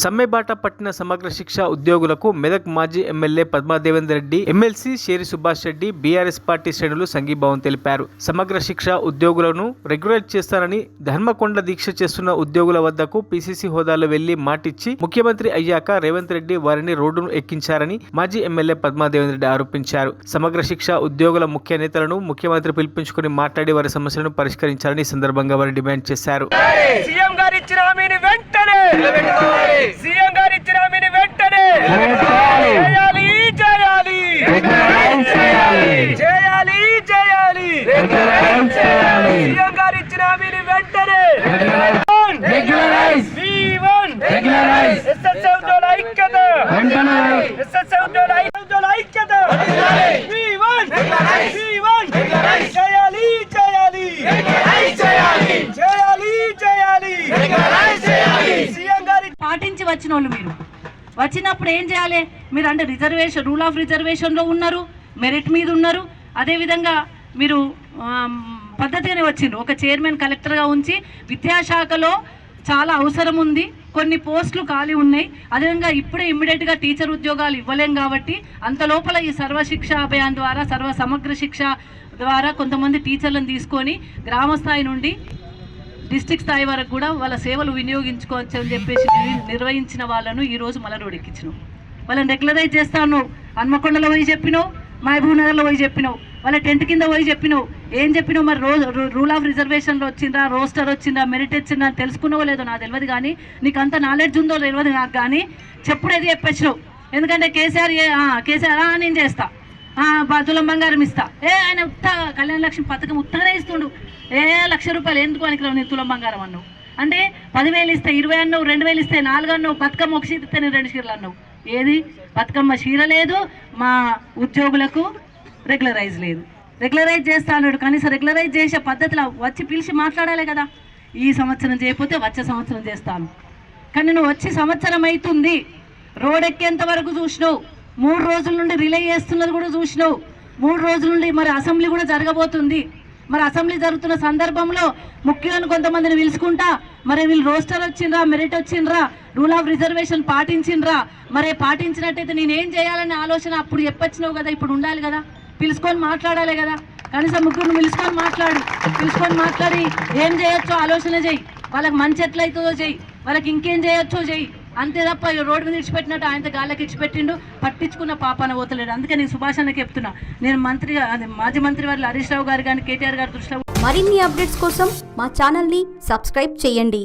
సమ్మెబాట పట్టిన సమగ్ర శిక్ష ఉద్యోగులకు మెదక్ మాజీ MLA Padma Devender Reddy, MLC Sheri Subhash Reddy, BRS party శ్రేణులు సంఘీభావం తెలిపారు. సమగ్ర శిక్ష ఉద్యోగులను రెగ్యులర్ చేస్తానని ధర్మకొండ దీక్ష చేస్తున్న ఉద్యోగుల వద్దకు పీసీసీ హోదాలో వెళ్లి మాటిచ్చి ముఖ్యమంత్రి అయ్యాక రేవంత్ రెడ్డి వారిని రోడ్డును ఎక్కించారని మాజీ ఎమ్మెల్యే పద్మా దేవేందర్ రెడ్డి ఆరోపించారు. సమగ్ర శిక్ష ఉద్యోగుల ముఖ్య నేతలను ముఖ్యమంత్రి పిలిపించుకుని మాట్లాడి వారి సమస్యలను పరిష్కరించాలని ఈ సందర్భంగా వారు డిమాండ్ చేశారు. సీఎం గారు ఇచ్చిన హామీని వెంటనే చేయాలి చేయాలి చేయాలి చేయాలి సీఎం గారు ఇచ్చిన హామీని వెంటనే ఎస్ఎస్ఏ ఉద్యోగుల ఐక్యత ఎస్ఎస్ఏ ఉద్యోగుల ఐక్యత చేయాలి చేయాలి చేయాలి చేయాలి సీఎం గారి పాటించి వచ్చిన వాళ్ళు మీరు వచ్చినప్పుడు ఏం చేయాలి? మీరు అంటే రిజర్వేషన్, రూల్ ఆఫ్ రిజర్వేషన్లో ఉన్నారు, మెరిట్ మీద ఉన్నారు. అదేవిధంగా మీరు పద్ధతిగానే వచ్చిండ్రు. ఒక చైర్మన్ కలెక్టర్గా ఉంచి విద్యాశాఖలో చాలా అవసరం ఉంది, కొన్ని పోస్టులు ఖాళీ ఉన్నాయి. అదేవిధంగా ఇప్పుడే ఇమ్మీడియట్గా టీచర్ ఉద్యోగాలు ఇవ్వలేం కాబట్టి అంత లోపల ఈ సర్వశిక్ష అభియాన్ ద్వారా, సర్వ సమగ్ర శిక్ష ద్వారా కొంతమంది టీచర్లను తీసుకొని గ్రామ స్థాయి నుండి డిస్ట్రిక్ట్ స్థాయి వరకు కూడా వాళ్ళ సేవలు వినియోగించుకోవచ్చు అని చెప్పేసి నిర్వహించిన వాళ్ళను ఈరోజు మళ్ళీ రోడ్డెక్కించినావు. వాళ్ళని రెగ్యులరైజ్ చేస్తాను హన్మకొండలో పోయి చెప్పినావు, మహబూబ్నగర్లో పోయి చెప్పినావు, వాళ్ళ టెంట్ కింద పోయి చెప్పినావు. ఏం చెప్పినావు? మరి రూల్ ఆఫ్ రిజర్వేషన్లో వచ్చిందా, రోస్టర్ వచ్చిందా, మెరిట్ వచ్చిందా అని తెలుసుకున్నావో లేదో నాకు తెలియదు, కానీ నీకు అంత నాలెడ్జ్ ఉందో తెలియదు నాకు. కానీ చెప్పుడేది చెప్పొచ్చినావు. ఎందుకంటే కేసీఆర్ నేను చేస్తా, తులం బంగారం ఇస్తా, ఆయన కళ్యాణ లక్ష్మి పథకం ఉత్తగానే ఇస్తుండు, 1,00,000 రూపాయలు ఎందుకు అనికిరావు నేను తులం బంగారం అన్నావు. అంటే 10,000 ఇస్తే 20 అన్నావు, 2,000 ఇస్తే 4 అన్నావు, బతుకమ్మ ఒక చీర ఇస్తే నేను 2 చీరలు అన్నావు. ఏది బతుకమ్మ చీర లేదు, మా ఉద్యోగులకు రెగ్యులరైజ్ లేదు. రెగ్యులరైజ్ చేస్తా అన్నాడు, కనీసం రెగ్యులరైజ్ చేసే పద్ధతిలో వచ్చి పిలిచి మాట్లాడాలి కదా. ఈ సంవత్సరం చేయకపోతే వచ్చే సంవత్సరం చేస్తాను. కానీ నువ్వు వచ్చి సంవత్సరం అవుతుంది, రోడ్ ఎక్కేంత వరకు చూసినావు, 3 రోజుల నుండి రిలే చేస్తున్నది కూడా చూసినావు, 3 రోజుల నుండి మరి అసెంబ్లీ కూడా జరగబోతుంది. మరి అసెంబ్లీ జరుగుతున్న సందర్భంలో ముఖ్యులను కొంతమందిని పిలుచుకుంటా, మరి వీళ్ళు రోస్టర్ వచ్చిండ్రా, మెరిట్ వచ్చిండ్రా, రూల్ ఆఫ్ రిజర్వేషన్ పాటించిండ్రా, మరి పాటించినట్టయితే నేనేం చేయాలనే ఆలోచన అప్పుడు చెప్పొచ్చినావు కదా, ఇప్పుడు ఉండాలి కదా, పిలుచుకొని మాట్లాడాలి కదా. కనీసం ముగ్గురు పిలుచుకొని మాట్లాడి ఏం చేయొచ్చో ఆలోచన చేయి, వాళ్ళకి మంచి ఎట్లయితుందో చెయ్యి, వాళ్ళకి ఇంకేం చేయొచ్చో చెయ్యి. అంతే తప్ప రోడ్డు మీద ఇచ్చిపెట్టినట్టు ఆయన గాళ్ళకి ఇచ్చిపెట్టిండు, పట్టించుకున్న పాపన పోతలేడు. అందుకే నేను సుభాష్ అన్నకి చెప్తున్నా, నేను మాజీ మంత్రి వారి హరీష్ రావు గారు కానీ కేటీఆర్ గారి దృష్టిలో మరిన్ని అప్డేట్స్ కోసం మా ఛానల్ని సబ్స్క్రైబ్ చేయండి.